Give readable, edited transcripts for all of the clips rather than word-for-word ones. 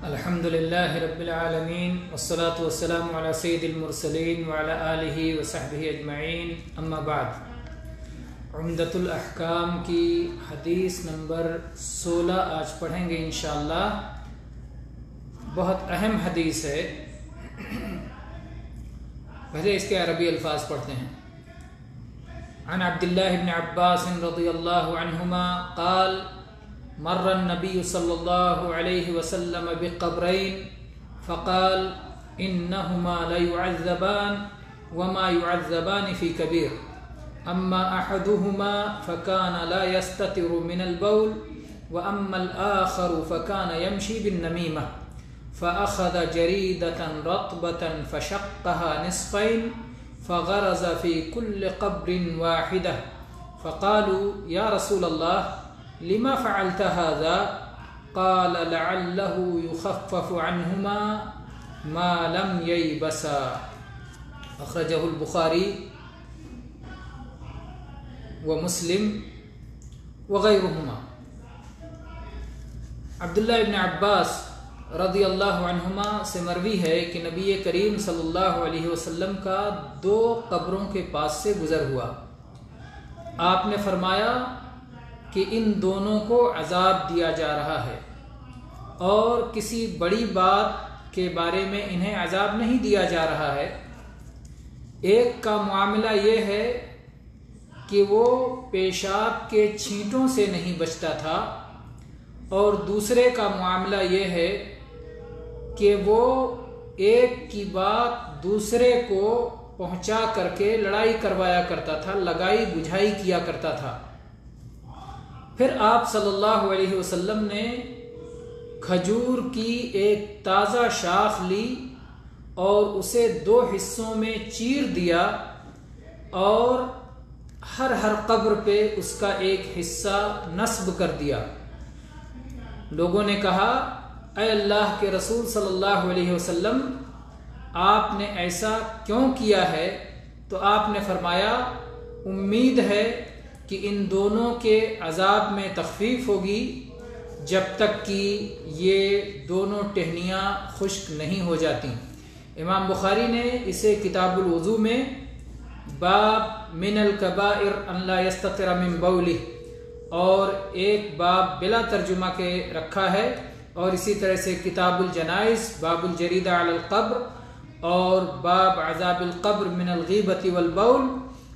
الحمد لله رب العالمين والصلاة والسلام على سيد المرسلين وعلى آله وصحبه اجمعین اما بعد۔ عمدۃ الاحکام کی حدیث نمبر 16 آج پڑھیں گے انشاءاللہ۔ بہت اہم حدیث ہے، پہلے اس کے عربی الفاظ پڑھتے ہیں۔ عن عبداللہ بن عباس رضی اللہ عنہما قال مر النبی صلی اللہ علیہ وسلم بقبرین فقال انہما لیعذبان وما يعذبان في كبير اما احدهما فكان لا يستتر من البول واما الاخر فكان يمشي بالنميمة فاخذ جريدة رطبة فشقها نصفين فغرز في كل قبر واحدة فقالوا يا رسول الله لما فعلت هذا قال لعله يخفف عنهما ما لم ييبسا اخرجه البخاری ومسلم وغيرهما۔ عبداللہ ابن عباس رضی اللہ عنہما سے مروی ہے کہ نبی کریم صلی اللہ علیہ وسلم کا 2 قبروں کے پاس سے گزر ہوا۔ آپ نے فرمایا کہ ان دونوں کو عذاب دیا جا رہا ہے اور کسی بڑی بات کے بارے میں انہیں عذاب نہیں دیا جا رہا ہے۔ ایک کا معاملہ یہ ہے کہ وہ پیشاب کے چھینٹوں سے نہیں بچتا تھا، اور دوسرے کا معاملہ یہ ہے کہ وہ ایک کی بات دوسرے کو پہنچا کر کے لڑائی کروایا کرتا تھا، لگائی بجھائی کیا کرتا تھا۔ پھر آپ صلی اللہ علیہ وسلم نے کھجور کی ایک تازہ شاخ لی اور اسے 2 حصوں میں چیر دیا اور ہر قبر پہ اس کا ایک حصہ نصب کر دیا۔ لوگوں نے کہا اے اللہ کے رسول صلی اللہ علیہ وسلم، آپ نے ایسا کیوں کیا ہے؟ تو آپ نے فرمایا امید ہے کہ ان دونوں کے عذاب میں تخفیف ہوگی جب تک کہ یہ دونوں ٹہنیاں خشک نہیں ہو جاتی۔ امام بخاری نے اسے کتاب الوضو میں باب من الکبائر ان لا یستتر من بولہ اور ایک باب بلا ترجمہ کے رکھا ہے، اور اسی طرح سے کتاب الجنائز باب الجریدہ علی القبر اور باب عذاب القبر من الغیبۃ والبول،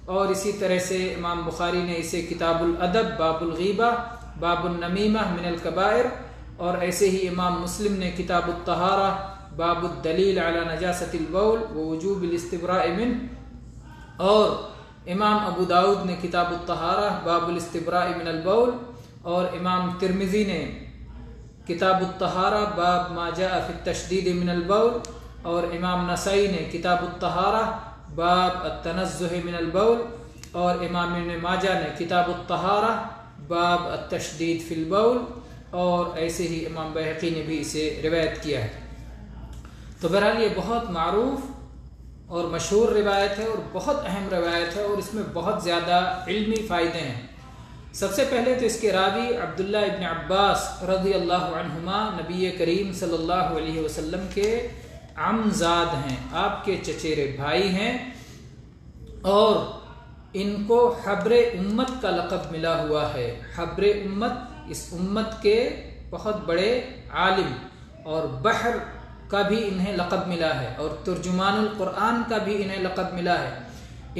اور اسی طرح سے امام بخاری نے اسے کتاب الادب باب الغیبہ باب النمیمہ من الکبائر، اور ایسے ہی امام مسلم نے کتاب الطہارہ باب الدلیل علی نجاست البول ووجوب الاستبراء منہ، اور امام ابو داود نے کتاب الطہارہ باب الاستبراء من البول، اور امام ترمذی نے کتاب الطہارہ باب ما جاء فی التشدید من البول، اور امام نسائی نے کتاب الطہارہ باب التنزہ من البول، اور امام ابن ماجہ نے کتاب الطہارہ باب التشدید فی البول، اور ایسے ہی امام بیہقی نے بھی اسے روایت کیا ہے۔ تو بہرحال یہ بہت معروف اور مشہور روایت ہے اور بہت اہم روایت ہے، اور اس میں بہت زیادہ علمی فائدے ہیں۔ سب سے پہلے تو اس کے راوی عبداللہ ابن عباس رضی اللہ عنہما نبی کریم صلی اللہ علیہ وسلم کے عمزاد ہیں، آپ کے چچیرے بھائی ہیں، اور ان کو حبر امت کا لقب ملا ہوا ہے۔ حبر امت، اس امت کے بہت بڑے عالم، اور بحر کا بھی انہیں لقب ملا ہے، اور ترجمان القرآن کا بھی انہیں لقب ملا ہے۔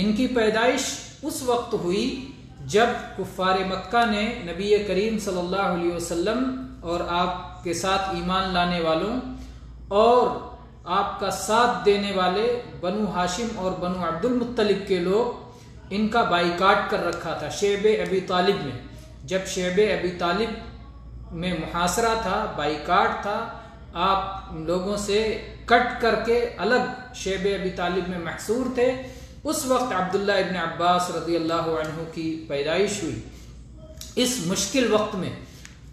ان کی پیدائش اس وقت ہوئی جب کفار مکہ نے نبی کریم صلی اللہ علیہ وسلم اور آپ کے ساتھ ایمان لانے والوں اور آپ کا ساتھ دینے والے بنو ہاشم اور بنو عبد المطلب کے لوگ ان کا بائیکاٹ کر رکھا تھا شعب ابی طالب میں۔ جب شعب ابی طالب میں محاصرہ تھا، بائیکاٹ تھا، آپ لوگوں سے کٹ کر کے الگ شعب ابی طالب میں محصور تھے، اس وقت عبداللہ ابن عباس رضی اللہ عنہ کی پیدائش ہوئی اس مشکل وقت میں۔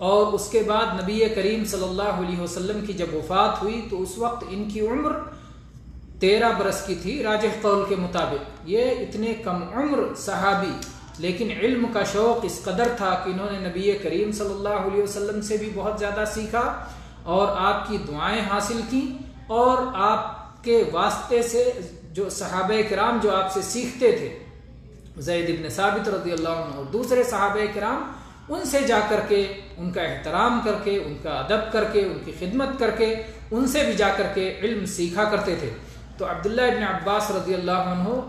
اور اس کے بعد نبی کریم صلی اللہ علیہ وسلم کی جب وفات ہوئی تو اس وقت ان کی عمر 13 برس کی تھی راجح قول کے مطابق۔ یہ اتنے کم عمر صحابی، لیکن علم کا شوق اس قدر تھا کہ انہوں نے نبی کریم صلی اللہ علیہ وسلم سے بھی بہت زیادہ سیکھا، اور آپ کی دعائیں حاصل کیں، اور آپ کے واسطے سے جو صحابہ کرام جو آپ سے سیکھتے تھے، زید بن ثابت رضی اللہ عنہ اور دوسرے صحابہ کرام، ان سے جا کر کے ان کا احترام کر کے، ان کا ادب کر کے، ان کی خدمت کر کے، ان سے بھی جا کر کے علم سیکھا کرتے تھے۔ تو عبداللہ ابن عباس رضی اللہ عنہ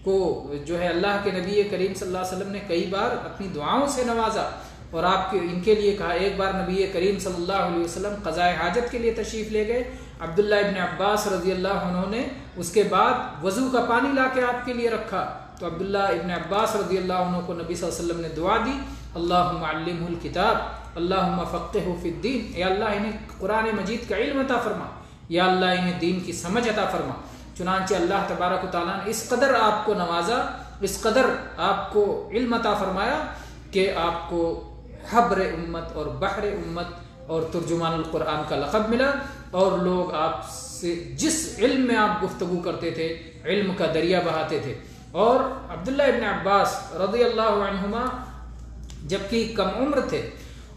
کو جو ہے اللہ کے نبی کریم صلی اللہ علیہ وسلم نے کئی بار اپنی دعاؤں سے نوازا، اور آپ کے ان کے لیے کہا۔ ایک بار نبی کریم صلی اللہ علیہ وسلم قضاء حاجت کے لیے تشریف لے گئے، عبداللہ ابن عباس رضی اللہ عنہ نے اس کے بعد وضو کا پانی لا کے آپ کے لیے رکھا، تو عبداللہ ابن عباس رضی اللہ عنہ کو نبی صلی اللہ علیہ وسلم نے دعا دی، اللہم علمہ الکتاب اللہم فقہہ فی الدین، اے اللہ انہیں قرآن مجید کا علم عطا فرما، یا اللہ انہیں دین کی سمجھ عطا فرما۔ چنانچہ اللہ تبارک و تعالیٰ نے اس قدر آپ کو نوازا، اس قدر آپ کو علم عطا فرمایا کہ آپ کو حبر امت اور بحر امت اور ترجمان القرآن کا لقب ملا، اور لوگ آپ سے جس علم میں آپ گفتگو کرتے تھے علم کا دریا بہاتے تھے۔ اور عبداللہ ابن عباس رضی اللہ عنہما جبکہ کم عمر تھے،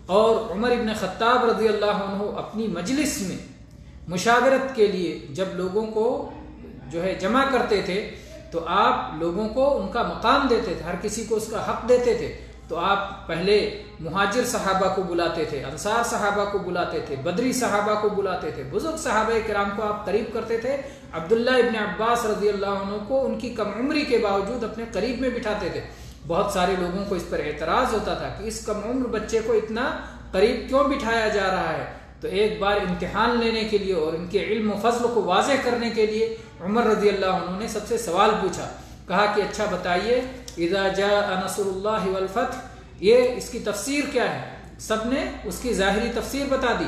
اور عمر ابن خطاب رضی اللہ عنہ اپنی مجلس میں مشاورت کے لیے جب لوگوں کو جو ہے جمع کرتے تھے تو آپ لوگوں کو ان کا مقام دیتے تھے، ہر کسی کو اس کا حق دیتے تھے۔ تو آپ پہلے مہاجر صحابہ کو بلاتے تھے، انصار صحابہ کو بلاتے تھے، بدری صحابہ کو بلاتے تھے، بزرگ صحابہ کرام کو آپ قریب کرتے تھے۔ عبداللہ ابن عباس رضی اللہ عنہ کو ان کی کم عمری کے باوجود اپنے قریب میں بٹھاتے تھے۔ بہت سارے لوگوں کو اس پر اعتراض ہوتا تھا کہ اس کم عمر بچے کو اتنا قریب کیوں بٹھایا جا رہا ہے۔ تو ایک بار امتحان لینے کے لیے اور ان کے علم و فضل کو واضح کرنے کے لیے عمر رضی اللہ عنہ نے سب سے سوال پوچھا، کہا کہ اچھا بتائیے اذا جاء نصر اللہ والفتح، یہ اس کی تفسیر کیا ہے؟ سب نے اس کی ظاہری تفسیر بتا دی۔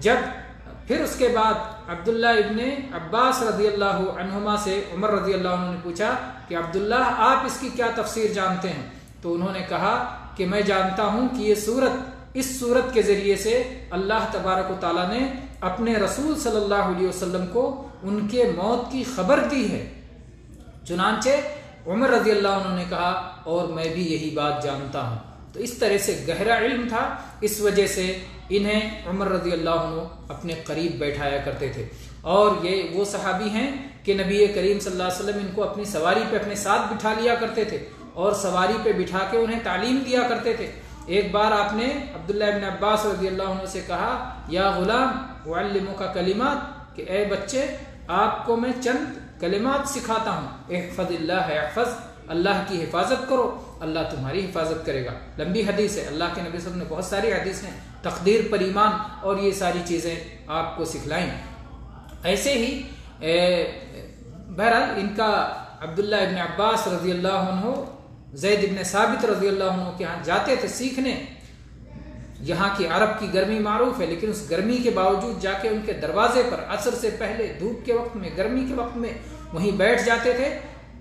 جب پھر اس کے بعد عبداللہ ابن عباس رضی اللہ عنہما سے عمر رضی اللہ عنہ نے پوچھا کہ عبداللہ آپ اس کی کیا تفسیر جانتے ہیں؟ تو انہوں نے کہا کہ میں جانتا ہوں کہ یہ سورت، اس سورت کے ذریعے سے اللہ تبارک و تعالیٰ نے اپنے رسول صلی اللہ علیہ وسلم کو ان کے موت کی خبر دی ہے۔ چنانچہ عمر رضی اللہ عنہ نے کہا اور میں بھی یہی بات جانتا ہوں۔ تو اس طرح سے گہرا علم تھا، اس وجہ سے انہیں عمر رضی اللہ عنہ اپنے قریب بیٹھایا کرتے تھے۔ اور یہ وہ صحابی ہیں کہ نبی کریم صلی اللہ علیہ وسلم ان کو اپنی سواری پہ اپنے ساتھ بٹھا لیا کرتے تھے، اور سواری پہ بٹھا کے انہیں تعلیم دیا کرتے تھے۔ ایک بار آپ نے عبداللہ ابن عباس رضی اللہ عنہ سے کہا یا غلام اعلمک کلمات، کہ اے بچے آپ کو میں چند کلمات سکھاتا ہوں، احفظ اللہ احفظ، اللہ کی حفاظت کرو اللہ تمہاری حفاظت کرے گا۔ لمبی حدیث ہے، اللہ کے نبی صلی اللہ علیہ وسلم نے بہت ساری حدیثیں تقدیر پر ایمان اور یہ ساری چیزیں آپ کو سکھلائیں۔ ایسے ہی بہرحال ان کا عبداللہ ابن عباس رضی اللہ عنہ زید ابن ثابت رضی اللہ عنہ کے ہاں جاتے تھے سیکھنے۔ یہاں کی عرب کی گرمی معروف ہے، لیکن اس گرمی کے باوجود جا کے ان کے دروازے پر عصر سے پہلے دھوپ کے وقت میں، گرمی کے وقت میں وہیں بیٹھ جاتے تھے،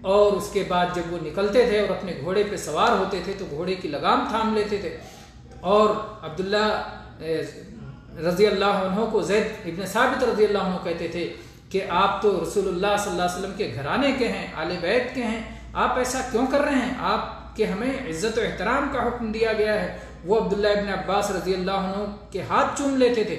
اور اس کے بعد جب وہ نکلتے تھے اور اپنے گھوڑے پہ سوار ہوتے تھے تو گھوڑے کی لگام تھام لیتے تھے، اور عبداللہ رضی اللہ عنہ کو زید ابن ثابت رضی اللہ عنہ کہتے تھے کہ آپ تو رسول اللہ صلی اللہ علیہ وسلم کے گھرانے کے ہیں، آل بیت کے ہیں، آپ ایسا کیوں کر رہے ہیں؟ آپ کہ ہمیں عزت و احترام کا حکم دیا گیا ہے۔ وہ عبداللہ ابن عباس رضی اللہ عنہ کے ہاتھ چوم لیتے تھے،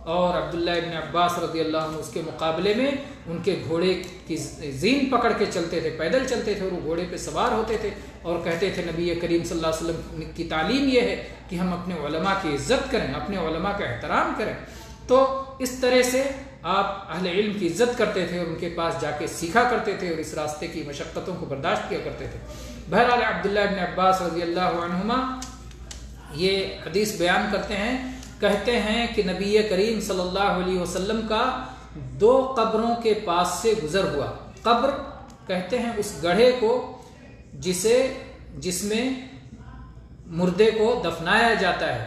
اور عبداللہ ابن عباس رضی اللہ عنہ اس کے مقابلے میں ان کے گھوڑے کی زین پکڑ کے چلتے تھے، پیدل چلتے تھے، اور وہ گھوڑے پہ سوار ہوتے تھے اور کہتے تھے نبی کریم صلی اللہ علیہ وسلم کی تعلیم یہ ہے کہ ہم اپنے علماء کی عزت کریں، اپنے علماء کا احترام کریں۔ تو اس طرح سے آپ اہل علم کی عزت کرتے تھے اور ان کے پاس جا کے سیکھا کرتے تھے، اور اس راستے کی مشقتوں کو برداشت کیا کرتے تھے۔ بہرحال عبداللہ ابن عباس رضی اللہ عنہما یہ حدیث بیان کرتے ہیں، کہتے ہیں کہ نبی کریم صلی اللہ علیہ وسلم کا 2 قبروں کے پاس سے گزر ہوا۔ قبر کہتے ہیں اس گڑھے کو جس میں مردے کو دفنایا جاتا ہے،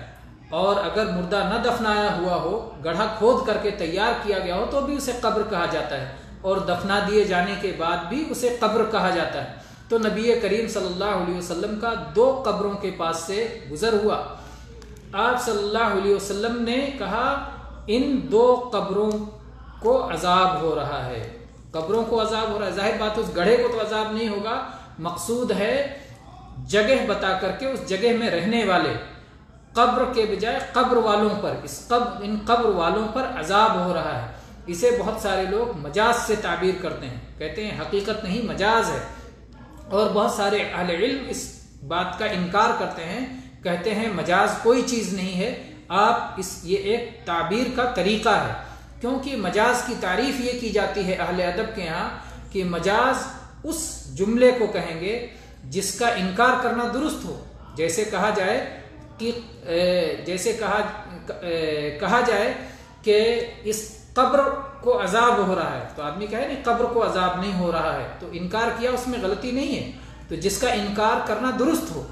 اور اگر مردہ نہ دفنایا ہوا ہو، گڑھا کھود کر کے تیار کیا گیا ہو تو بھی اسے قبر کہا جاتا ہے، اور دفنا دیے جانے کے بعد بھی اسے قبر کہا جاتا ہے۔ تو نبی کریم صلی اللہ علیہ وسلم کا 2 قبروں کے پاس سے گزر ہوا۔ آپ صلی اللہ علیہ وسلم نے کہا ان 2 قبروں کو عذاب ہو رہا ہے، قبروں کو عذاب ہو رہا ہے۔ ظاہر بات اس گڑھے کو تو عذاب نہیں ہوگا، مقصود ہے جگہ بتا کر کے اس جگہ میں رہنے والے قبر کے بجائے قبر والوں پر، ان قبر والوں پر عذاب ہو رہا ہے۔ اسے بہت سارے لوگ مجاز سے تعبیر کرتے ہیں، کہتے ہیں حقیقت نہیں مجاز ہے، اور بہت سارے اہل علم اس بات کا انکار کرتے ہیں، کہتے ہیں مجاز کوئی چیز نہیں ہے، یہ ایک تعبیر کا طریقہ ہے، کیونکہ مجاز کی تعریف یہ کی جاتی ہے اہل ادب کے ہاں کہ مجاز اس جملے کو کہیں گے جس کا انکار کرنا درست ہو، جیسے کہا جائے کہ اس قبر کو عذاب ہو رہا ہے، تو آدمی کہے نہیں قبر کو عذاب نہیں ہو رہا ہے، تو انکار کیا، اس میں غلطی نہیں ہے، تو جس کا انکار کرنا درست ہو۔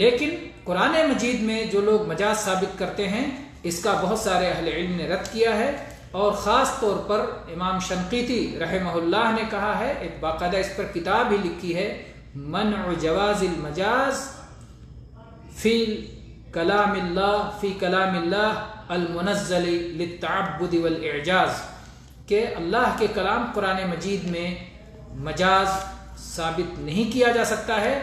لیکن قرآن مجید میں جو لوگ مجاز ثابت کرتے ہیں اس کا بہت سارے اہل علم نے رد کیا ہے، اور خاص طور پر امام شنقیطی رحمہ اللہ نے کہا ہے، ایک باقاعدہ اس پر کتاب ہی لکھی ہے، منع جواز المجاز فی کلام اللہ المنزل للتعبد والاعجاز، کہ اللہ کے کلام قرآن مجید میں مجاز ثابت نہیں کیا جا سکتا ہے،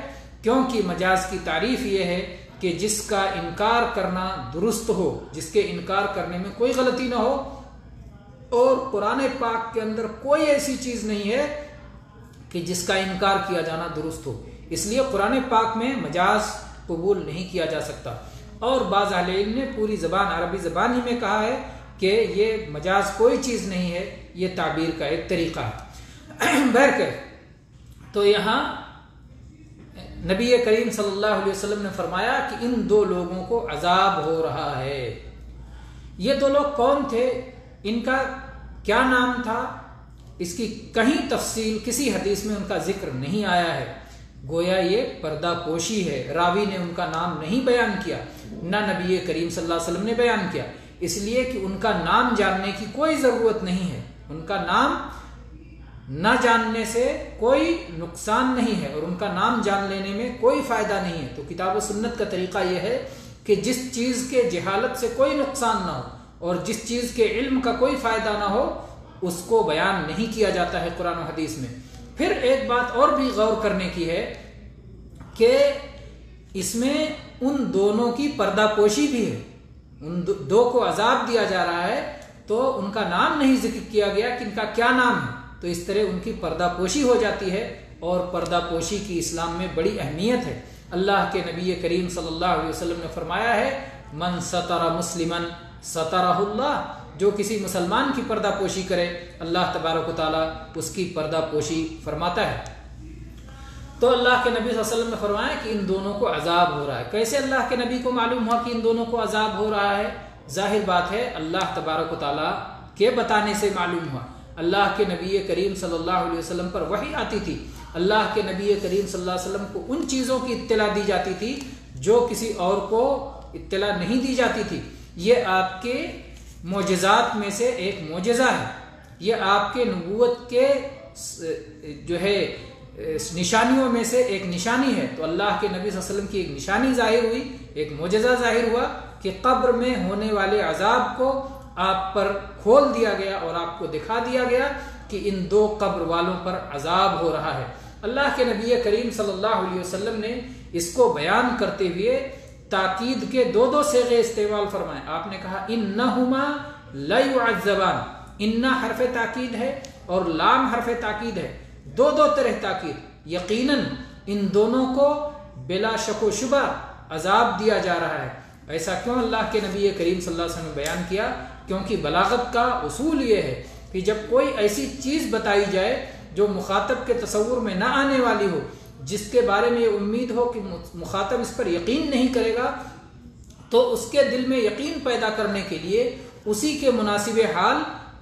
کیونکہ مجاز کی تعریف یہ ہے کہ جس کا انکار کرنا درست ہو، جس کے انکار کرنے میں کوئی غلطی نہ ہو، اور قرآن پاک کے اندر کوئی ایسی چیز نہیں ہے کہ جس کا انکار کیا جانا درست ہو، اس لیے قرآن پاک میں مجاز قبول نہیں کیا جا سکتا۔ اور بعض اہل علم نے پوری زبان عربی زبان ہی میں کہا ہے کہ یہ مجاز کوئی چیز نہیں ہے، یہ تعبیر کا ایک طریقہ ہے۔ بہرکیف تو یہاں نبی کریم صلی اللہ علیہ وسلم نے فرمایا کہ ان دو لوگوں کو عذاب ہو رہا ہے۔ یہ دو لوگ کون تھے، ان کا کیا نام تھا، اس کی کہیں تفصیل کسی حدیث میں ان کا ذکر نہیں آیا ہے، گویا یہ پردہ پوشی ہے، راوی نے ان کا نام نہیں بیان کیا، نہ نبی کریم صلی اللہ علیہ وسلم نے بیان کیا، اس لیے کہ ان کا نام جاننے کی کوئی ضرورت نہیں ہے، ان کا نام نہ جاننے سے کوئی نقصان نہیں ہے، اور ان کا نام جان لینے میں کوئی فائدہ نہیں ہے۔ تو کتاب و سنت کا طریقہ یہ ہے کہ جس چیز کے جہالت سے کوئی نقصان نہ ہو اور جس چیز کے علم کا کوئی فائدہ نہ ہو اس کو بیان نہیں کیا جاتا ہے قرآن و حدیث میں۔ پھر ایک بات اور بھی غور کرنے کی ہے کہ اس میں ان دونوں کی پردہ پوشی بھی ہے، ان دو کو عذاب دیا جا رہا ہے تو ان کا نام نہیں ذکر کیا گیا کہ ان کا کیا نام ہے، تو اس طرح ان کی پردہ پوشی ہو جاتی ہے، اور پردہ پوشی کی اسلام میں بڑی اہمیت ہے۔ اللہ کے نبی کریم صلی اللہ علیہ وسلم نے فرمایا ہے، من ستر مسلمن سترہ اللہ، جو کسی مسلمان کی پردہ پوشی کرے اللہ تبارک و تعالیٰ اس کی پردہ پوشی فرماتا ہے۔ تو اللہ کے نبی صلی اللہ علیہ وسلم نے فرمایا کہ ان دونوں کو عذاب ہو رہا ہے۔ کیسے اللہ کے نبی کو معلوم ہوا کہ ان دونوں کو عذاب ہو رہا ہے؟ ظاہر بات ہے اللہ تبارک و تعالیٰ کے بتانے سے معلوم ہوا۔ اللہ کے نبی کریم صلی اللہ علیہ وسلم پر وحی آتی تھی، اللہ کے نبی کریم صلی اللہ علیہ وسلم کو ان چیزوں کی اطلاع دی جاتی تھی جو کسی اور کو اطلاع نہیں دی جاتی تھی۔ یہ آپ کے معجزات میں سے ایک معجزہ ہے، یہ آپ کے نبوت کے جو ہے نشانیوں میں سے ایک نشانی ہے۔ تو اللہ کے نبی صلی اللہ علیہ وسلم کی ایک نشانی ظاہر ہوئی، ایک معجزہ ظاہر ہوا کہ قبر میں ہونے والے عذاب کو آپ پر کھول دیا گیا اور آپ کو دکھا دیا گیا کہ ان دو قبر والوں پر عذاب ہو رہا ہے۔ اللہ کے نبی کریم صلی اللہ علیہ وسلم نے اس کو بیان کرتے ہوئے تاکید کے دو صیغے استعمال فرمائے۔ آپ نے کہا انہما لا يعذبان، ان حرف تاکید ہے اور لام حرف تاکید ہے، دو طرح تاکید، یقیناً ان دونوں کو بلا شک و شبہ عذاب دیا جا رہا ہے۔ ایسا کیوں اللہ کے نبی کریم صلی اللہ علیہ وسلم نے بیان کیا؟ کیونکہ بلاغت کا اصول یہ ہے کہ جب کوئی ایسی چیز بتائی جائے جو مخاطب کے تصور میں نہ آنے والی ہو، جس کے بارے میں یہ امید ہو کہ مخاطب اس پر یقین نہیں کرے گا، تو اس کے دل میں یقین پیدا کرنے کے لیے اسی کے مناسب حال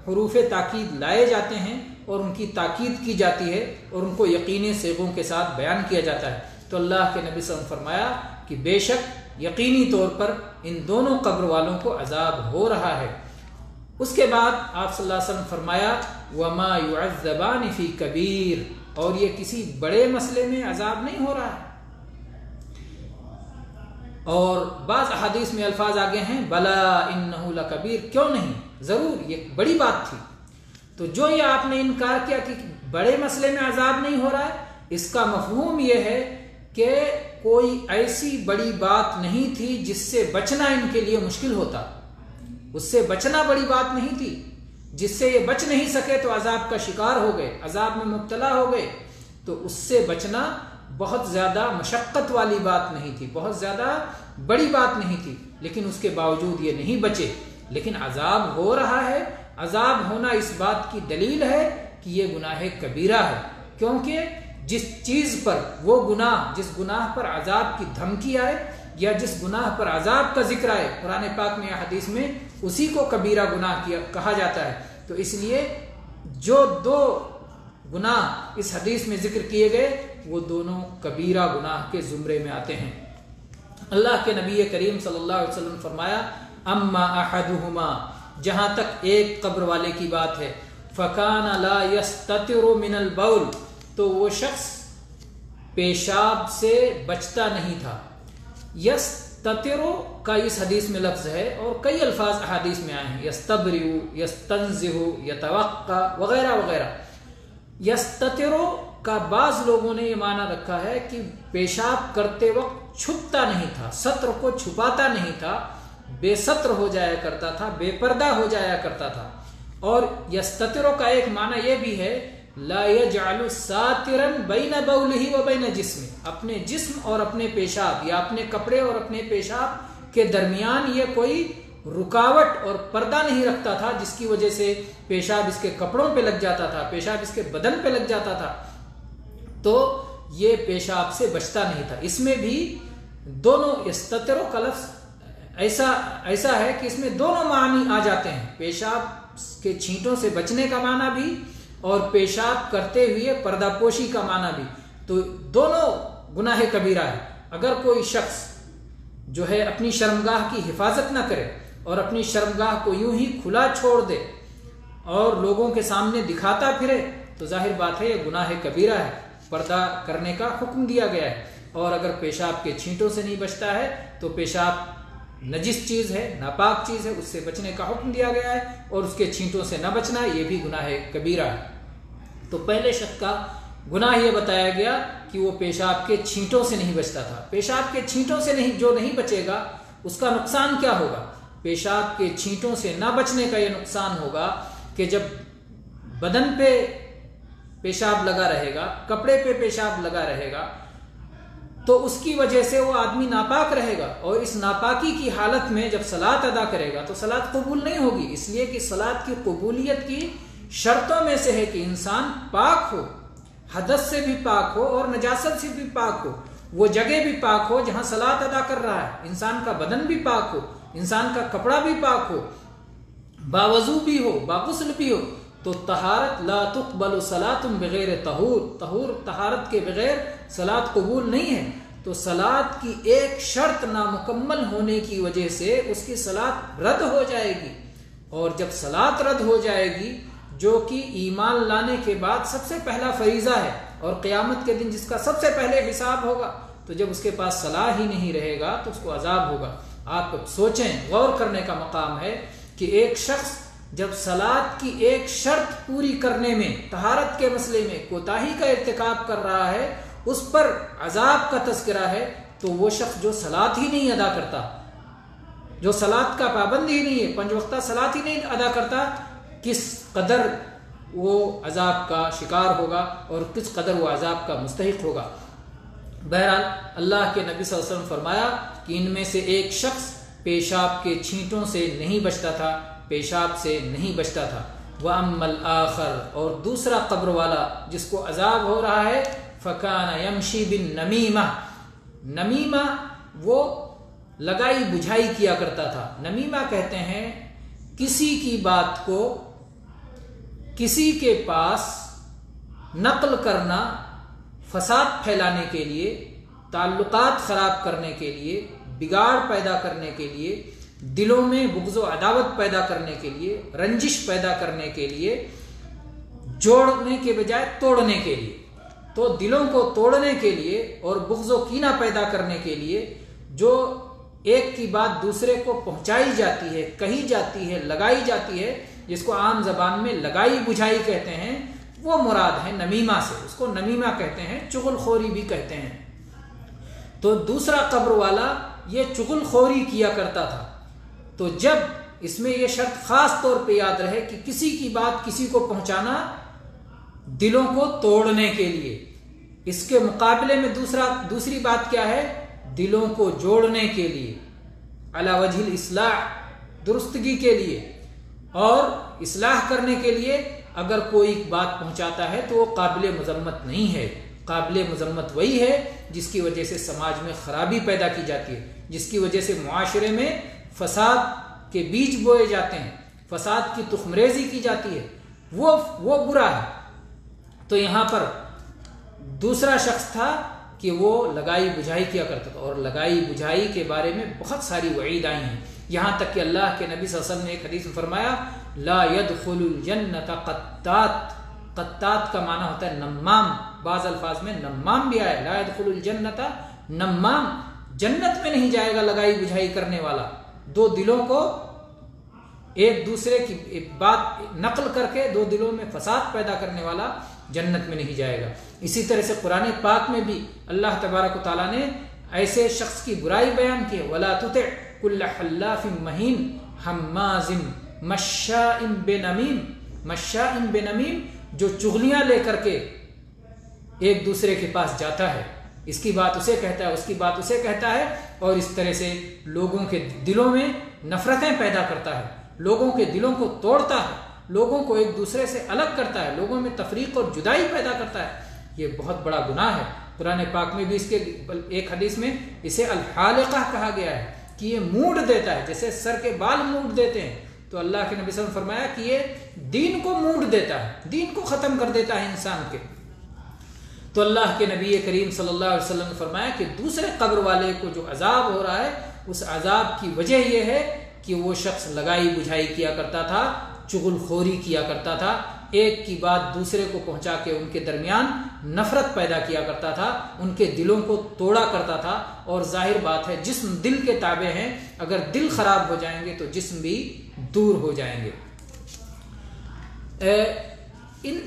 حروف تاکید لائے جاتے ہیں اور ان کی تاکید کی جاتی ہے اور ان کو یقینی صیغوں کے ساتھ بیان کیا جاتا ہے۔ تو اللہ کے نبی صلی اللہ علیہ وسلم فرمایا کہ بے شک یقینی طور پر ان دونوں قبر والوں کو عذاب ہو رہا ہے۔ اس کے بعد آپ صلی اللہ علیہ وسلم فرمایا وَمَا يُعَذَّبَانِ فِي كَبِيرٍ، اور یہ کسی بڑے مسئلے میں عذاب نہیں ہو رہا ہے۔ اور بعض احادیث میں الفاظ آگے ہیں بلا انہ لکبیر، کیوں نہیں، ضرور یہ بڑی بات تھی۔ تو جو یہ آپ نے انکار کیا کہ بڑے مسئلے میں عذاب نہیں ہو رہا ہے، اس کا مفہوم یہ ہے کہ کوئی ایسی بڑی بات نہیں تھی جس سے بچنا ان کے لیے مشکل ہوتا، اس سے بچنا بڑی بات نہیں تھی، جس سے یہ بچ نہیں سکے تو عذاب کا شکار ہو گئے، عذاب میں مبتلا ہو گئے، تو اس سے بچنا بہت زیادہ مشقت والی بات نہیں تھی، بہت زیادہ بڑی بات نہیں تھی، لیکن اس کے باوجود یہ نہیں بچے۔ لیکن عذاب ہو رہا ہے، عذاب ہونا اس بات کی دلیل ہے کہ یہ گناہ کبیرہ ہے، کیونکہ جس چیز پر وہ گناہ، جس گناہ پر عذاب کی دھمکی آئے یا جس گناہ پر عذاب کا ذکر آئے قرآن پاک میں یا حدیث میں، اسی کو کبیرہ گناہ کہا جاتا ہے۔ تو اس لیے جو دو گناہ اس حدیث میں ذکر کیے گئے وہ دونوں کبیرہ گناہ کے زمرے میں آتے ہیں۔ اللہ کے نبی کریم صلی اللہ علیہ وسلم فرمایا اما احدہما، جہاں تک ایک قبر والے کی بات ہے، فکان لا یستتر من البول، تو وہ شخص پیشاب سے بچتا نہیں تھا۔ یستتر کا اس حدیث میں لفظ ہے اور کئی الفاظ احادیث میں آئے ہیں، یستبرئ، یستنزہ، یتوقع وغیرہ وغیرہ۔ یستتر کا بعض لوگوں نے یہ معنی رکھا ہے کہ پیشاب کرتے وقت چھپتا نہیں تھا، ستر کو چھپاتا نہیں تھا، بے ستر ہو جایا کرتا تھا، بے پردہ ہو جایا کرتا تھا۔ اور یستتر کا ایک معنی یہ بھی ہے لا یجعل ساترا بین بولہ و بین جسمہ، اپنے جسم اور اپنے پیشاب یا اپنے کپڑے اور اپنے پیشاب کے درمیان یہ کوئی رکاوٹ اور پردہ نہیں رکھتا تھا جس کی وجہ سے پیشاب اس کے کپڑوں پہ لگ جاتا تھا، پیشاب اس کے بدن پہ لگ جاتا تھا، تو یہ پیشاب سے بچتا نہیں تھا۔ اس میں بھی دونوں یستتر کا لفظ ایسا ہے کہ اس میں دونوں معنی آ جاتے ہیں، پیشاب کے چھینٹوں سے بچنے کا معنی بھی اور پیشاب کرتے ہوئے پردہ پوشی کا معنی بھی، تو دونوں گناہ کبیرہ ہے۔ اگر کوئی شخص جو ہے اپنی شرمگاہ کی حفاظت نہ کرے اور اپنی شرمگاہ کو یوں ہی کھلا چھوڑ دے اور لوگوں کے سامنے دکھاتا پھرے تو ظاہر بات ہے یہ گناہ کبیرہ ہے، پردہ کرنے کا حکم دیا گیا ہے۔ اور اگر پیشاب کے چھینٹوں سے نہیں بچتا ہے تو پیشاب نجس چیز ہے، ناپاک چیز ہے، اس سے بچنے کا حکم دیا گیا ہے، اور اس کے چھینٹوں سے نہ بچنا یہ بھی گناہ کبیرہ ہے۔ تو پہلے شخص کا گناہ یہ بتایا گیا کہ وہ پیشاب کے چھینٹوں سے نہیں بچتا تھا۔ پیشاب کے چھینٹوں سے جو نہیں بچے گا اس کا نقصان کیا ہوگا؟ پیشاب کے چھینٹوں سے نہ بچنے کا یہ نقصان ہوگا کہ جب بدن پہ پیشاب لگا رہے گا، کپڑے پہ پیشاب لگا رہے گا، تو اس کی وجہ سے وہ آدمی ناپاک رہے گا، اور اس ناپاکی کی حالت میں جب صلاۃ ادا کرے گا تو صلاۃ قبول نہیں ہوگی، اس لیے کہ صلاۃ کی قبولیت کی شرطوں میں سے ہے کہ انسان پاک ہو، حدث سے بھی پاک ہو اور نجاست سے بھی پاک ہو، وہ جگہ بھی پاک ہو جہاں صلاۃ ادا کر رہا ہے، انسان کا بدن بھی پاک ہو، انسان کا کپڑا بھی پاک ہو، باوضو بھی ہو، باغسل بھی ہو۔ تو طہارت لا تقبل صلاۃ بغیر طہور، طہارت کے بغیر صلاۃ قبول نہیں ہے۔ تو صلاۃ کی ایک شرط نامکمل ہونے کی وجہ سے اس کی صلاۃ رد ہو جائے گی، اور جب صلاۃ رد ہو جائے گی جو کہ ایمان لانے کے بعد سب سے پہلا فریضہ ہے اور قیامت کے دن جس کا سب سے پہلے حساب ہوگا، تو جب اس کے پاس صلاح ہی نہیں رہے گا تو اس کو عذاب ہوگا۔ آپ سوچیں، غور کرنے کا مقام ہے کہ ایک شخص جب صلاۃ کی ایک شرط پوری کرنے میں، طہارت کے مسئلے میں کوتاہی کا ارتکاب کر رہا ہے، اس پر عذاب کا تذکرہ ہے، تو وہ شخص جو صلاۃ ہی نہیں ادا کرتا، جو صلاۃ کا پابند ہی نہیں ہے، 5 وقتہ صلاۃ ہی نہیں ادا کرتا، کس قدر وہ عذاب کا شکار ہوگا اور کس قدر وہ عذاب کا مستحق ہوگا۔ بہرحال اللہ کے نبی صلی اللہ علیہ وسلم فرمایا کہ ان میں سے ایک شخص پیشاب کے چھینٹوں سے نہیں بچتا تھا، پیشاب سے نہیں بچتا تھا۔ وَأَمَّا الْآخَرُ، اور دوسرا قبر والا جس کو عذاب ہو رہا ہے، فَكَانَ يَمْشِي بِالنَّمِيمَةِ، نمیمہ وہ لگائی بجھائی کیا کرتا تھا۔ نمیمہ کہتے ہیں کسی کی بات کو کسی کے پاس نقل کرنا، فساد پھیلانے کے لیے، تعلقات خراب کرنے کے لیے، بگاڑ پیدا کرنے کے لیے، دلوں میں بغض و عداوت پیدا کرنے کے لیے، رنجش پیدا کرنے کے لیے، جوڑنے کے بجائے توڑنے کے لیے۔ تو دلوں کو توڑنے کے لیے اور بغض و کینہ پیدا کرنے کے لیے جو ایک کی بات دوسرے کو پہنچائی جاتی ہے، کہی جاتی ہے، لگائی جاتی ہے، جس کو عام زبان میں لگائی بجھائی کہتے ہیں، وہ مراد ہے نمیمہ سے، اس کو نمیمہ کہتے ہیں، چغل خوری بھی کہتے ہیں۔ تو دوسرا قبر والا یہ چغل خوری کیا کرتا تھا. تو جب اس میں یہ شرط خاص طور پہ یاد رہے کہ کسی کی بات کسی کو پہنچانا دلوں کو توڑنے کے لیے، اس کے مقابلے میں دوسری بات کیا ہے؟ دلوں کو جوڑنے کے لیے، علی وجہ الاصلاح، درستگی کے لیے اور اصلاح کرنے کے لیے. اگر کوئی بات پہنچاتا ہے تو وہ قابل مذمت نہیں ہے. قابل مذمت وہی ہے جس کی وجہ سے سماج میں خرابی پیدا کی جاتی ہے، جس کی وجہ سے معاشرے میں فساد کے بیج بوئے جاتے ہیں، فساد کی تخم ریزی کی جاتی ہے، وہ برا ہے. تو یہاں پر دوسرا شخص تھا کہ وہ لگائی بجھائی کیا کرتا تھا، اور لگائی بجھائی کے بارے میں بہت ساری وعید آئی ہیں، یہاں تک کہ اللہ کے نبی صلی اللہ علیہ وسلم نے ایک حدیث میں فرمایا لا يدخل الجنت قطات. قطات کا معنی ہوتا ہے نمام، بعض الفاظ میں نمام بھی آیا، لا يدخل الجنت نمام، جنت میں نہیں جائے گا لگائی بجھائی کرنے والا، دو دلوں کو ایک دوسرے کی بات نقل کر کے دو دلوں میں فساد پیدا کرنے والا جنت میں نہیں جائے گا. اسی طرح سے قرآن پاک میں بھی اللہ تبارک و تعالیٰ نے ایسے شخص کی برائی بیان کی، وَلَا تُطِعْ كُلَّ حَلَّافٍ مَّهِينٍ حَمَّازٍ مَّشَّاءٍ بِنَمِيمٍ. مشاء بنمیم، جو چغلیاں لے کر کے ایک دوسرے کے پاس جاتا ہے، اس کی بات اسے کہتا ہے، اس کی بات اسے کہتا ہے، اور اس طرح سے لوگوں کے دلوں میں نفرتیں پیدا کرتا ہے، لوگوں کے دلوں کو توڑتا ہے، لوگوں کو ایک دوسرے سے الگ کرتا ہے، لوگوں میں تفریق اور جدائی پیدا کرتا ہے. یہ بہت بڑا گناہ ہے. قرآن پاک میں بھی اس کے ایک حدیث میں اسے الحالقہ کہا گیا ہے کہ یہ موڑ دیتا ہے، جیسے سر کے بال موڑ دیتے ہیں. تو اللہ کے نبی صلی اللہ علیہ وسلم فرمایا کہ یہ دین کو موڑ دیتا ہے، دین کو ختم کر دیتا ہے انسان کے. تو اللہ کے نبی کریم صلی اللہ علیہ وسلم نے فرمایا کہ دوسرے قبر والے کو جو عذاب ہو رہا ہے، اس عذاب کی وجہ یہ ہے کہ وہ شخص لگائی بجھائی کیا کرتا تھا، چغل خوری کیا کرتا تھا، ایک کی بات دوسرے کو پہنچا کے ان کے درمیان نفرت پیدا کیا کرتا تھا، ان کے دلوں کو توڑا کرتا تھا. اور ظاہر بات ہے جسم دل کے تابع ہیں، اگر دل خراب ہو جائیں گے تو جسم بھی دور ہو جائیں گے.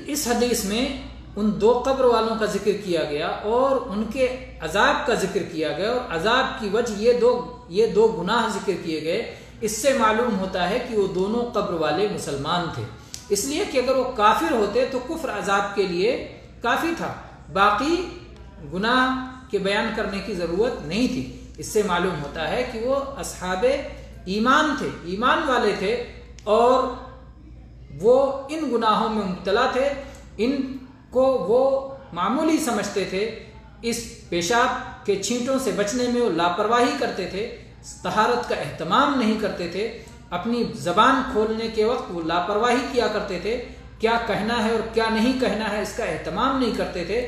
اس حدیث میں ان دو قبر والوں کا ذکر کیا گیا اور ان کے عذاب کا ذکر کیا گیا، اور عذاب کی وجہ یہ دو گناہ ذکر کیے گئے. اس سے معلوم ہوتا ہے کہ وہ دونوں قبر والے مسلمان تھے، اس لیے کہ اگر وہ کافر ہوتے تو کفر عذاب کے لیے کافی تھا، باقی گناہ کے بیان کرنے کی ضرورت نہیں تھی. اس سے معلوم ہوتا ہے کہ وہ اصحاب ایمان تھے، ایمان والے تھے، اور وہ ان گناہوں میں مبتلا تھے، ان کو وہ معمولی سمجھتے تھے. اس پیشاب کے چھینٹوں سے بچنے میں وہ لاپرواہی کرتے تھے، طہارت کا اہتمام نہیں کرتے تھے، اپنی زبان کھولنے کے وقت وہ لاپرواہی کیا کرتے تھے، کیا کہنا ہے اور کیا نہیں کہنا ہے اس کا اہتمام نہیں کرتے تھے،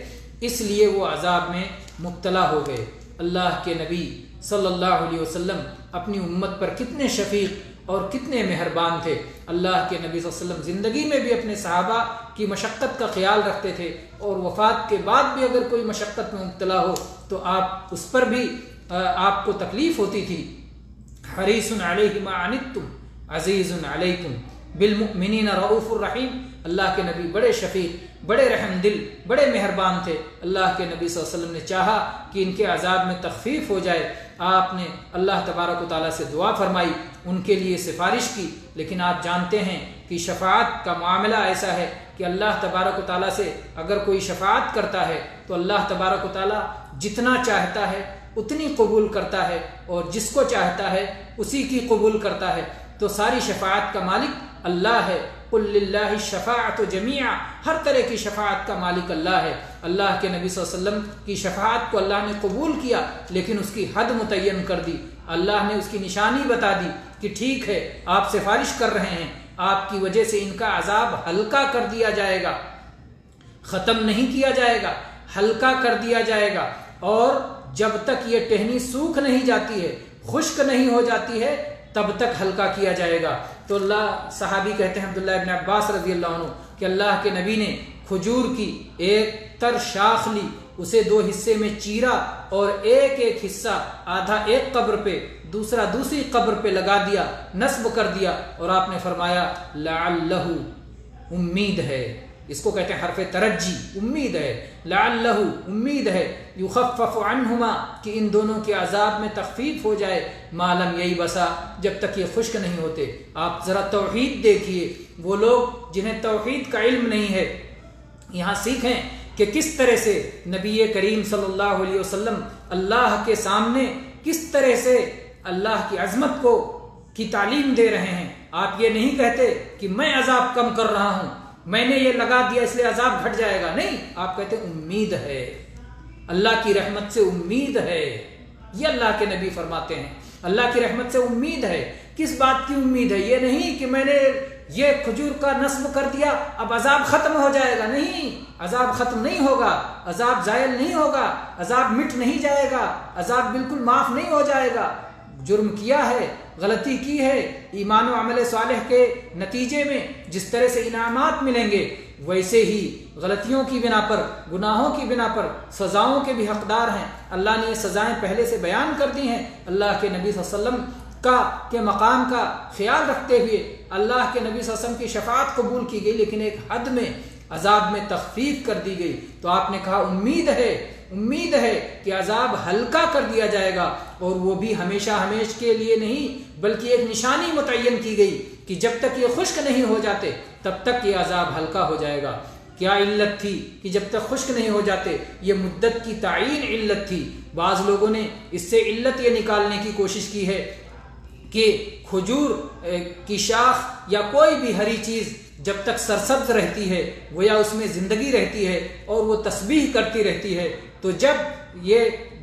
اس لیے وہ عذاب میں مبتلا ہو گئے. اللہ کے نبی صلی اللہ علیہ وسلم اپنی امت پر کتنے شفیق اور کتنے مہربان تھے. اللہ کے نبی صلی اللہ علیہ وسلم زندگی میں بھی اپنے صحابہ کی مشقت کا خیال رکھتے تھے، اور وفات کے بعد بھی اگر کوئی مشقت میں مبتلا ہو تو آپ اس پر بھی آپ کو تکلیف ہوتی تھی. حریص علیہ ما عنتم عزیز علیکم بالمؤمنین رؤوف الرحیم. اللہ کے نبی بڑے شفیق، بڑے رحم دل، بڑے مہربان تھے. اللہ کے نبی صلی اللہ علیہ وسلم نے چاہا کہ ان کے عذاب میں تخفیف ہو جائے، آپ نے اللہ تبارک و تعالیٰ سے دعا فرمائی، ان کے لیے سفارش کی. لیکن آپ جانتے ہیں کہ شفاعت کا معاملہ ایسا ہے کہ اللہ تبارک و تعالیٰ سے اگر کوئی شفاعت کرتا ہے تو اللہ تبارک و تعالیٰ جتنا چاہتا ہے اتنی قبول کرتا ہے، اور جس کو چاہتا ہے اسی کی قبول کرتا ہے. تو ساری شفاعت کا مالک اللہ ہے. قل للہ الشفاعۃ جمیعا، ہر طرح کی شفاعت کا مالک اللہ ہے. اللہ کے نبی صلی اللہ علیہ وسلم کی شفاعت کو اللہ نے قبول کیا، لیکن اس کی حد متعین کر دی. اللہ نے اس کی نشانی بتا دی کہ ٹھیک ہے آپ سفارش کر رہے ہیں، آپ کی وجہ سے ان کا عذاب ہلکا کر دیا جائے گا، ختم نہیں کیا جائے گا، ہلکا کر دیا جائے گا، اور جب تک یہ ٹہنی سوکھ نہیں جاتی ہے، خشک نہیں ہو جاتی ہے، تب تک ہلکا کیا جائے گا. تو اللہ صحابی کہتے ہیں عبداللہ ابن عباس رضی اللہ عنہ کہ اللہ کے نبی نے کھجور کی ایک تر شاخ لی، اسے دو حصے میں چیرا، اور ایک ایک حصہ آدھا ایک قبر پہ، دوسرا دوسری قبر پہ لگا دیا، نصب کر دیا، اور آپ نے فرمایا لعلہ، امید ہے اس کو کہتے ہیں حرف ترجی، امید ہے، لعلہ امید ہے، یخفف عنہما کہ ان دونوں کے عذاب میں تخفیف ہو جائے، ما لم ییبسا جب تک یہ خشک نہیں ہوتے۔ آپ ذرا توحید دیکھیے، وہ لوگ جنہیں توحید کا علم نہیں ہے، یہاں سیکھیں کہ کس طرح سے نبی کریم صلی اللہ علیہ وسلم اللہ کے سامنے کس طرح سے اللہ کی عظمت کی تعلیم دے رہے ہیں۔ آپ یہ نہیں کہتے کہ میں عذاب کم کر رہا ہوں، میں نے یہ لگا دیا اس لیے عذاب گھٹ جائے گا، نہیں، آپ کہتے امید ہے، اللہ کی رحمت سے امید ہے۔ یہ اللہ کے نبی فرماتے ہیں اللہ کی رحمت سے امید ہے۔ کس بات کی امید ہے؟ یہ نہیں کہ میں نے یہ کھجور کا نصب کر دیا اب عذاب ختم ہو جائے گا، نہیں، عذاب ختم نہیں ہوگا، عذاب زائل نہیں ہوگا، عذاب مٹ نہیں جائے گا، عذاب بالکل معاف نہیں ہو جائے گا۔ جرم کیا ہے، غلطی کی ہے، ایمان و عمل صالح کے نتیجے میں جس طرح سے انعامات ملیں گے، ویسے ہی غلطیوں کی بنا پر، گناہوں کی بنا پر سزاؤں کے بھی حقدار ہیں۔ اللہ نے یہ سزائیں پہلے سے بیان کر دی ہیں۔ اللہ کے نبی صلی اللہ علیہ وسلم کے مقام کا خیال رکھتے ہوئے اللہ کے نبی صلی اللہ علیہ وسلم کی شفاعت قبول کی گئی، لیکن ایک حد میں عذاب میں تخفیف کر دی گئی۔ تو آپ نے کہا امید ہے کہ عذاب ہلکا کر دیا جائے گا، اور وہ بھی ہمیشہ ہمیشہ کے لیے نہیں، بلکہ ایک نشانی متعین کی گئی کہ جب تک یہ خشک نہیں ہو جاتے تب تک یہ عذاب ہلکا ہو جائے گا۔ کیا علت تھی کہ جب تک خشک نہیں ہو جاتے؟ یہ مدت کی تعین علت تھی۔ بعض لوگوں نے اس سے علت یہ نکالنے کی کوشش کی ہے کہ کھجور کی شاخ یا کوئی بھی ہری چیز جب تک سرسبز رہتی ہے، گویا اس میں زندگی رہتی ہے اور وہ تسبیح کرتی رہتی ہے، تو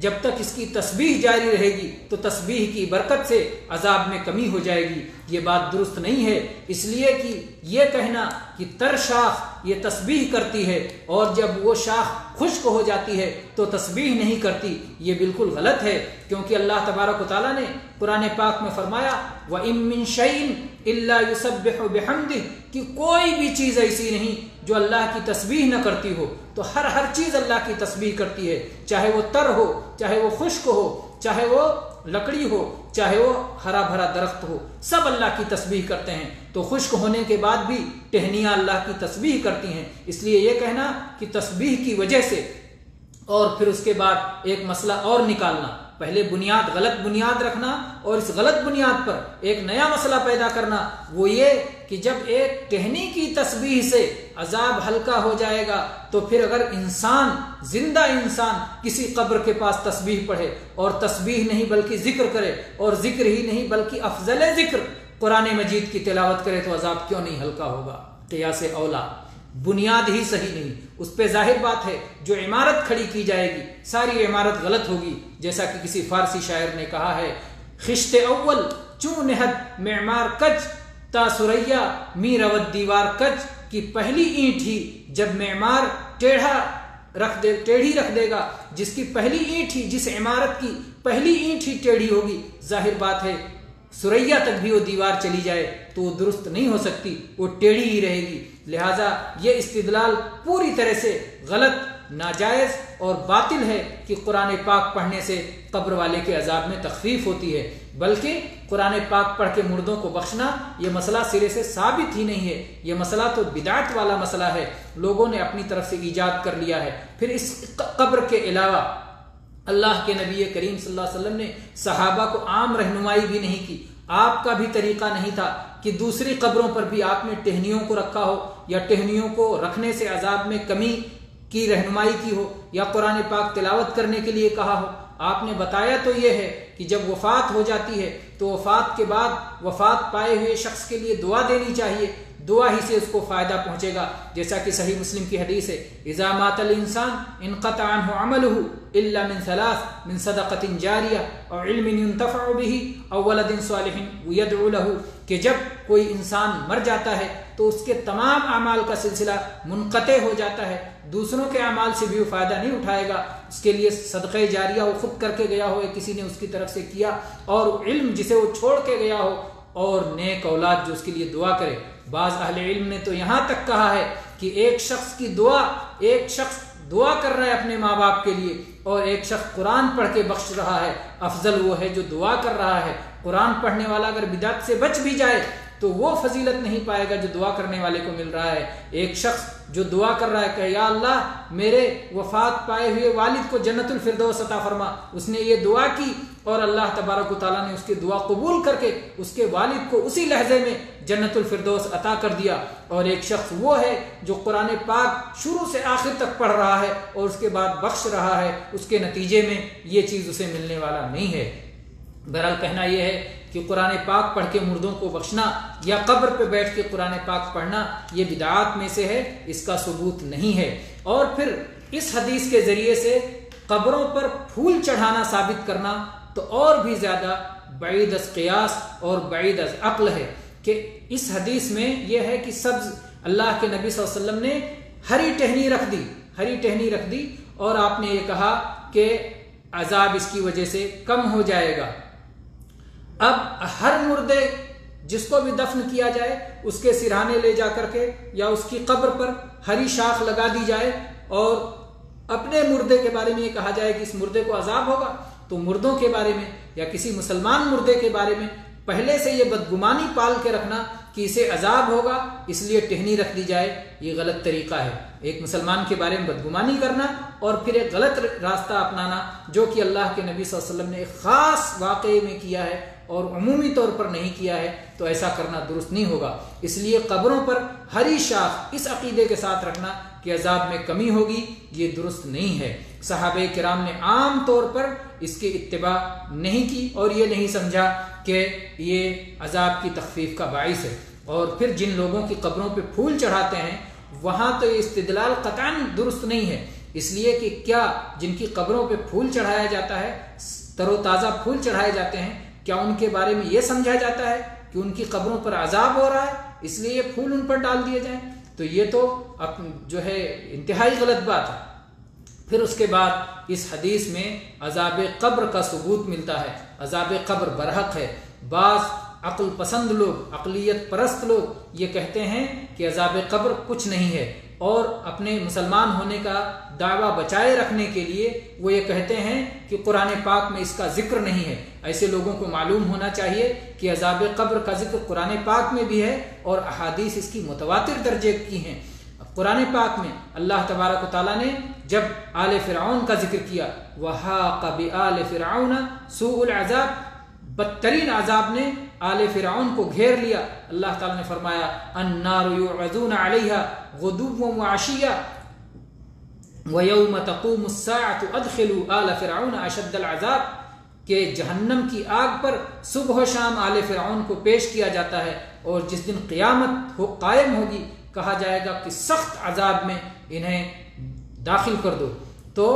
جب تک اس کی تسبیح جاری رہے گی تو تسبیح کی برکت سے عذاب میں کمی ہو جائے گی۔ یہ بات درست نہیں ہے، اس لیے کہ یہ کہنا کہ تر شاخ یہ تسبیح کرتی ہے اور جب وہ شاخ خشک ہو جاتی ہے تو تسبیح نہیں کرتی، یہ بالکل غلط ہے، کیونکہ اللہ تبارک و تعالیٰ نے قرآن پاک میں فرمایا وَإِن مِّن شَيْءٍ إِلَّا يُسَبِّحُ بِحَمْدِهِ کہ کوئی بھی چیز ایسی نہیں جو اللہ کی تسبیح نہ کرتی ہو۔ تو ہر چیز اللہ کی تسبیح کرتی ہے، چاہے وہ تر ہو، چاہے وہ خشک ہو، چاہے وہ لکڑی ہو، چاہے وہ ہرا بھرا درخت ہو، سب اللہ کی تسبیح کرتے ہیں۔ تو خشک ہونے کے بعد بھی ٹہنیاں اللہ کی تسبیح کرتی ہیں۔ اس لیے یہ کہنا کہ تسبیح کی وجہ سے، اور پھر اس کے بعد ایک مسئلہ اور نکالنا، پہلے غلط بنیاد رکھنا اور اس غلط بنیاد پر ایک نیا مسئلہ پیدا کرنا، وہ یہ کہ جب ایک ٹہنی کی تسبیح سے عذاب ہلکا ہو جائے گا تو پھر اگر زندہ انسان کسی قبر کے پاس تسبیح پڑھے اور تسبیح نہیں بلکہ ذکر کرے، اور ذکر ہی نہیں بلکہ افضل ذکر قرآن مجید کی تلاوت کرے، تو عذاب کیوں نہیں ہلکا ہوگا؟ قیاس اولا، بنیاد ہی صحیح نہیں، اس پہ ظاہر بات ہے جو عمارت کھڑی کی جائے گی ساری عمارت غلط ہوگی۔ جیسا کہ کسی فارسی شاعر نے کہا ہے خشت اول چوں نہد معمار کج تا سریا می رود دیوار کج، کی پہلی اینٹ ہی جب معمار ٹیڑھی رکھ دے گا، جس کی پہلی اینٹ ہی، جس عمارت کی پہلی اینٹ ہی ٹیڑھی ہوگی، ظاہر بات ہے سریا تک بھی وہ دیوار چلی جائے تو وہ درست نہیں ہو سکتی، وہ ٹیڑھی ہی رہے گی۔ لہٰذا یہ استدلال پوری طرح سے غلط، ناجائز اور باطل ہے کہ قرآن پاک پڑھنے سے قبر والے کے عذاب میں تخفیف ہوتی ہے، بلکہ قرآن پاک پڑھ کے مردوں کو بخشنا یہ مسئلہ سرے سے ثابت ہی نہیں ہے، یہ مسئلہ تو بدعت والا مسئلہ ہے، لوگوں نے اپنی طرف سے ایجاد کر لیا ہے۔ پھر اس قبر کے علاوہ اللہ کے نبی کریم صلی اللہ علیہ وسلم نے صحابہ کو عام رہنمائی بھی نہیں کی۔ آپ کا بھی طریقہ نہیں تھا کہ دوسری قبروں پر بھی آپ نے ٹہنیوں کو رکھا ہو، یا ٹہنیوں کو رکھنے سے عذاب میں کمی کی رہنمائی کی ہو، یا قرآن پاک تلاوت کرنے کے لیے کہا ہو۔ آپ نے بتایا تو یہ ہے کہ جب وفات ہو جاتی ہے تو وفات کے بعد وفات پائے ہوئے شخص کے لیے دعا دینی چاہیے، دعا ہی سے اس کو فائدہ پہنچے گا، جیسا کہ صحیح مسلم کی حدیث ہے اذا مات الانسان انقطع عنه عمله الا من ثلاث من صدقة جاریہ او علم ينتفع به او ولد صالح يدعو له، کہ جب کوئی انسان مر جاتا ہے تو اس کے تمام اعمال کا سلسلہ منقطع ہو جاتا ہے، دوسروں کے اعمال سے بھی وہ فائدہ نہیں اٹھائے گا، اس کے لیے صدقہ جاریہ وہ خود کر کے گیا ہو یا کسی نے اس کی طرف سے کیا، اور علم جسے وہ چھوڑ کے گیا ہو، اور نیک اولاد جو اس کے لیے دعا کرے۔ بعض اہل علم نے تو یہاں تک کہا ہے کہ ایک شخص دعا کر رہا ہے اپنے ماں باپ کے لیے، اور ایک شخص قرآن پڑھ کے بخش رہا ہے، افضل وہ ہے جو دعا کر رہا ہے۔ قرآن پڑھنے والا اگر بدعت سے بچ بھی جائے تو وہ فضیلت نہیں پائے گا جو دعا کرنے والے کو مل رہا ہے۔ ایک شخص جو دعا کر رہا ہے کہ یا اللہ میرے وفات پائے ہوئے والد کو جنت الفردوس عطا فرما، اس نے یہ دعا کی اور اللہ تبارک و تعالیٰ نے اس کی دعا قبول کر کے اس کے والد کو اسی لحظے میں جنت الفردوس عطا کر دیا۔ اور ایک شخص وہ ہے جو قرآن پاک شروع سے آخر تک پڑھ رہا ہے اور اس کے بعد بخش رہا ہے، اس کے نتیجے میں یہ چیز اسے ملنے والا نہیں ہے۔ بہرحال کہنا یہ ہے کہ قرآن پاک پڑھ کے مردوں کو بخشنا یا قبر پہ بیٹھ کے قرآن پاک پڑھنا یہ بدعات میں سے ہے، اس کا ثبوت نہیں ہے۔ اور پھر اس حدیث کے ذریعے سے قبروں پر پھول چڑھانا ثابت کرنا تو اور بھی زیادہ بعید از قیاس اور بعید از عقل ہے کہ اس حدیث میں یہ ہے کہ سبز اللہ کے نبی صلی اللہ علیہ وسلم نے ہری ٹہنی رکھ دی اور آپ نے یہ کہا کہ عذاب اس کی وجہ سے کم ہو جائے گا۔ اب ہر مردے جس کو بھی دفن کیا جائے اس کے سرہانے لے جا کر کے یا اس کی قبر پر ہری شاخ لگا دی جائے اور اپنے مردے کے بارے میں یہ کہا جائے کہ اس مردے کو عذاب ہوگا، تو مردوں کے بارے میں یا کسی مسلمان مردے کے بارے میں پہلے سے یہ بدگمانی پال کے رکھنا کہ اسے عذاب ہوگا اس لیے ٹہنی رکھ دی جائے، یہ غلط طریقہ ہے۔ ایک مسلمان کے بارے میں بدگمانی کرنا اور پھر ایک غلط راستہ اپنانا جو کہ اللہ کے نبی صلی اللہ علیہ وسلم نے ایک خاص واقعے میں کیا ہے اور عمومی طور پر نہیں کیا ہے، تو ایسا کرنا درست نہیں ہوگا۔ اس لیے قبروں پر ہری شاخ اس عقیدے کے ساتھ رکھنا کہ عذاب میں کمی ہوگی یہ درست نہیں ہے۔ صحابہ کرام نے عام طور پر اس کی اتباع نہیں کی اور یہ نہیں سمجھا کہ یہ عذاب کی تخفیف کا باعث ہے۔ اور پھر جن لوگوں کی قبروں پہ پھول چڑھاتے ہیں وہاں تو یہ استدلال قطعاً درست نہیں ہے، اس لیے کہ کیا جن کی قبروں پہ پھول چڑھایا جاتا ہے، تر و تازہ پھول چڑھائے جاتے ہیں، کیا ان کے بارے میں یہ سمجھا جاتا ہے کہ ان کی قبروں پر عذاب ہو رہا ہے اس لیے یہ پھول ان پر ڈال دیے جائیں؟ تو یہ تو جو ہے انتہائی غلط بات ہے۔ پھر اس کے بعد اس حدیث میں عذاب قبر کا ثبوت ملتا ہے۔ عذاب قبر برحق ہے۔ بعض عقل پسند لوگ، عقلیت پرست لوگ یہ کہتے ہیں کہ عذاب قبر کچھ نہیں ہے، اور اپنے مسلمان ہونے کا دعویٰ بچائے رکھنے کے لیے وہ یہ کہتے ہیں کہ قرآن پاک میں اس کا ذکر نہیں ہے۔ ایسے لوگوں کو معلوم ہونا چاہیے کہ عذاب قبر کا ذکر قرآن پاک میں بھی ہے اور احادیث اس کی متواتر درجے کی ہیں۔ قرآن پاک میں اللہ تبارک و تعالیٰ نے جب آل فرعون کا ذکر کیا، وَحَاقَ بِآلِ فِرْعَوْنَ سُوءُ الْعَذَابِ، بدترین عذاب نے آل فرعون کو گھیر لیا۔ اللہ تعالیٰ نے فرمایا النار یعرضون علیہا غدوا وعشیا ویوم تقوم الساعة ادخلوا آل فرعون اشد العذاب، کہ جہنم کی آگ پر صبح و شام آل فرعون کو پیش کیا جاتا ہے اور جس دن قیامت قائم ہوگی کہا جائے گا کہ سخت عذاب میں انہیں داخل کر دو۔ تو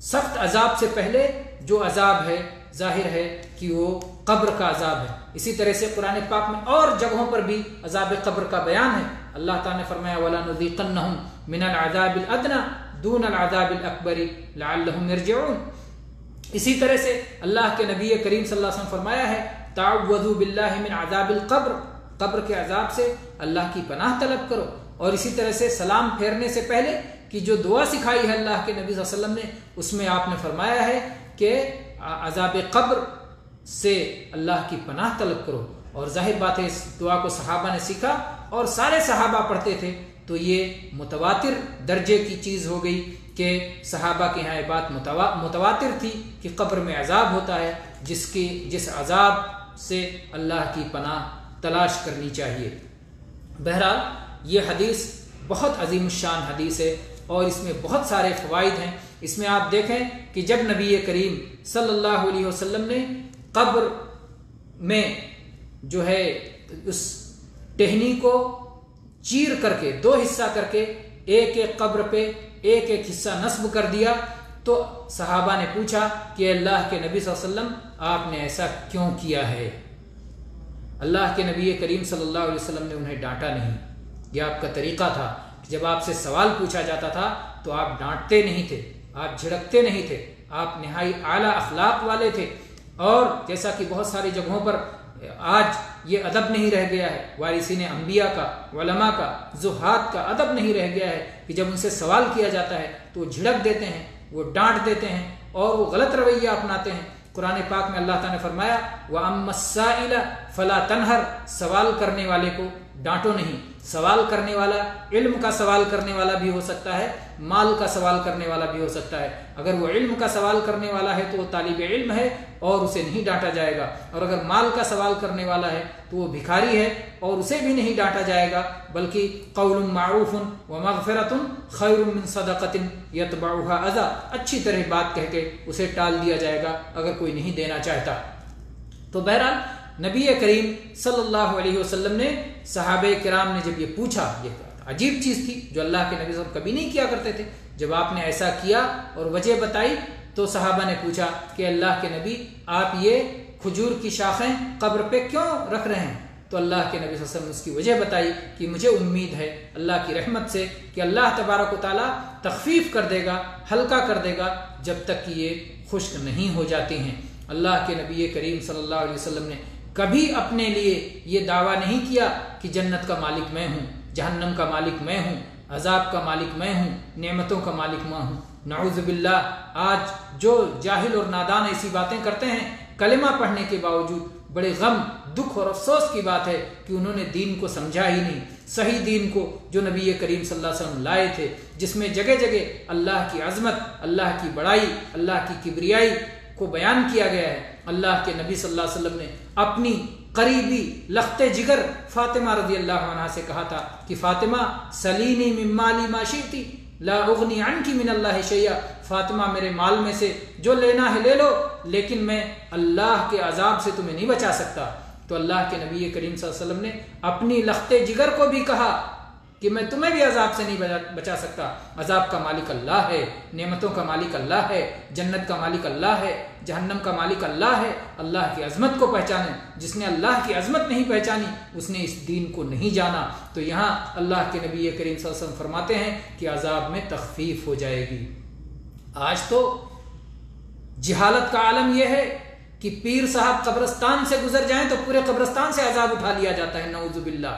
سخت عذاب سے پہلے جو عذاب ہے ظاہر ہے کہ وہ قبر کا عذاب ہے۔ اسی طرح سے قرآن پاک میں اور جگہوں پر بھی عذاب قبر کا بیان ہے۔ اللہ تعالیٰ نے فرمایا وَلَنُذِيقَنَّهُمْ مِنَ الْعَذَابِ الْأَدْنَى دُونَ الْعَذَابِ الْأَكْبَرِ لَعَلَّهُمْ يَرْجِعُونَ۔ اسی طرح سے اللہ کے نبی کریم صلی اللہ علیہ وسلم فرمایا ہے تَعَوَّذُوا بِاللَّهِ مِنْ عَذَابِ الْقَبْرِ، قبر کے عذاب سے اللہ کی پناہ طلب کرو۔ اور اسی طرح سے سلام پھیرنے سے پہلے کی جو دعا سکھائی ہے اللہ کے نبی صلی اللہ علیہ وسلم نے، اس میں آپ نے فرمایا ہے کہ عذاب قبر سے اللہ کی پناہ طلب کرو۔ اور ظاہر بات ہے اس دعا کو صحابہ نے سیکھا اور سارے صحابہ پڑھتے تھے، تو یہ متواتر درجے کی چیز ہو گئی کہ صحابہ کے یہاں یہ بات متواتر تھی کہ قبر میں عذاب ہوتا ہے جس عذاب سے اللہ کی پناہ تلاش کرنی چاہیے۔ بہرحال یہ حدیث بہت عظیم الشان حدیث ہے اور اس میں بہت سارے فوائد ہیں۔ اس میں آپ دیکھیں کہ جب نبی کریم صلی اللہ علیہ وسلم نے قبر میں جو ہے اس ٹہنی کو چیر کر کے دو حصہ کر کے ایک ایک قبر پہ ایک ایک حصہ نصب کر دیا، تو صحابہ نے پوچھا کہ اللہ کے نبی صلی اللہ علیہ وسلم آپ نے ایسا کیوں کیا ہے؟ اللہ کے نبی کریم صلی اللہ علیہ وسلم نے انہیں ڈانٹا نہیں۔ یہ آپ کا طریقہ تھا کہ جب آپ سے سوال پوچھا جاتا تھا تو آپ ڈانٹتے نہیں تھے، آپ جھڑکتے نہیں تھے، آپ نہائی اعلیٰ اخلاق والے تھے۔ اور جیسا کہ بہت ساری جگہوں پر آج یہ ادب نہیں رہ گیا ہے، وارثین انبیاء کا، علماء کا، زہاد کا ادب نہیں رہ گیا ہے کہ جب ان سے سوال کیا جاتا ہے تو وہ جھڑک دیتے ہیں، وہ ڈانٹ دیتے ہیں اور وہ غلط رویہ اپناتے ہیں۔ قرآن پاک میں اللہ تعالیٰ نے فرمایا وَأَمَّا السَّائِلَ فَلَا تَنْهَرْ، سوال کرنے والے کو ڈانٹو نہیں۔ سوال کرنے والا علم کا سوال کرنے والا بھی ہو سکتا ہے، مال کا سوال کرنے والا بھی ہو سکتا ہے۔ اگر وہ علم کا سوال کرنے والا ہے تو وہ طالب علم ہے اور اسے نہیں ڈانٹا جائے گا، اور اگر مال کا سوال کرنے والا ہے تو وہ بھکاری ہے اور اسے بھی نہیں ڈانٹا جائے گا، بلکہ قول معروف ومغفرۃ خیر من صدقۃ یتبعها اذی، اچھی طرح بات کہہ کے اسے ٹال دیا جائے گا اگر کوئی نہیں دینا چاہتا۔ تو بہرحال نبی کریم صلی اللہ علیہ وسلم نے صحابہ کرام نے جب یہ پوچھا، یہ عجیب چیز تھی جو اللہ کے نبی صلی اللہ علیہ وسلم کبھی نہیں کیا کرتے تھے، جب آپ نے ایسا کیا اور وجہ بتائی تو صحابہ نے پوچھا کہ اللہ کے نبی آپ یہ کھجور کی شاخیں قبر پہ کیوں رکھ رہے ہیں؟ تو اللہ کے نبی صلی اللہ علیہ وسلم نے اس کی وجہ بتائی کہ مجھے امید ہے اللہ کی رحمت سے کہ اللہ تبارک و تعالیٰ تخفیف کر دے گا، ہلکا کر دے گا جب تک کہ یہ خشک نہیں ہو جاتی ہیں۔ اللہ کے نبی کریم صلی اللہ علیہ وسلم نے کبھی اپنے لیے یہ دعویٰ نہیں کیا کہ جنت کا مالک میں ہوں، جہنم کا مالک میں ہوں، عذاب کا مالک میں ہوں، نعمتوں کا مالک میں ہوں۔ نعوذ باللہ، آج جو جاہل اور نادان ایسی باتیں کرتے ہیں کلمہ پڑھنے کے باوجود، بڑے غم، دکھ اور افسوس کی بات ہے کہ انہوں نے دین کو سمجھا ہی نہیں، صحیح دین کو جو نبی کریم صلی اللہ علیہ وسلم لائے تھے، جس میں جگہ جگہ اللہ کی عظمت، اللہ کی بڑائی، اللہ کی کبریائی کو بیان کیا گیا ہے۔ اللہ کے نبی صلی اللہ علیہ وسلم نے اپنی قریبی لخت جگر فاطمہ رضی اللہ عنہا سے کہا تھا کہ فاطمہ سلینی من مالی ما شئتی لا اغنی عنکی من اللہ شیئا، فاطمہ میرے مال میں سے جو لینا ہے لے لو، لیکن میں اللہ کے عذاب سے تمہیں نہیں بچا سکتا۔ تو اللہ کے نبی کریم صلی اللہ علیہ وسلم نے اپنی لخت جگر کو بھی کہا کہ میں تمہیں بھی عذاب سے نہیں بچا سکتا۔ عذاب کا مالک اللہ ہے، نعمتوں کا مالک اللہ ہے، جنت کا مالک اللہ ہے، جہنم کا مالک اللہ ہے۔ اللہ کی عظمت کو پہچانے، جس نے اللہ کی عظمت نہیں پہچانی اس نے اس دین کو نہیں جانا۔ تو یہاں اللہ کے نبی کریم صلی اللہ علیہ وسلم فرماتے ہیں کہ عذاب میں تخفیف ہو جائے گی۔ آج تو جہالت کا عالم یہ ہے کہ پیر صاحب قبرستان سے گزر جائیں تو پورے قبرستان سے عذاب اٹھا لیا جاتا ہے، نعوذ باللہ۔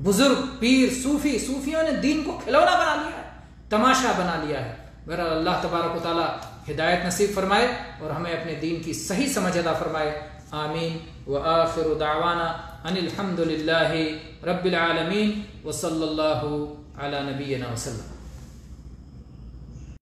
بزرگ پیر صوفیوں نے دین کو کھلونا بنا لیا ہے، تماشا بنا لیا ہے۔ بہرحال اللہ تبارک و تعالی ہدایت نصیب فرمائے اور ہمیں اپنے دین کی صحیح سمجھ عطا فرمائے، آمین۔ وآخر دعوانا ان الحمد للہ رب العالمین وصلی اللہ علی نبینا وسلم۔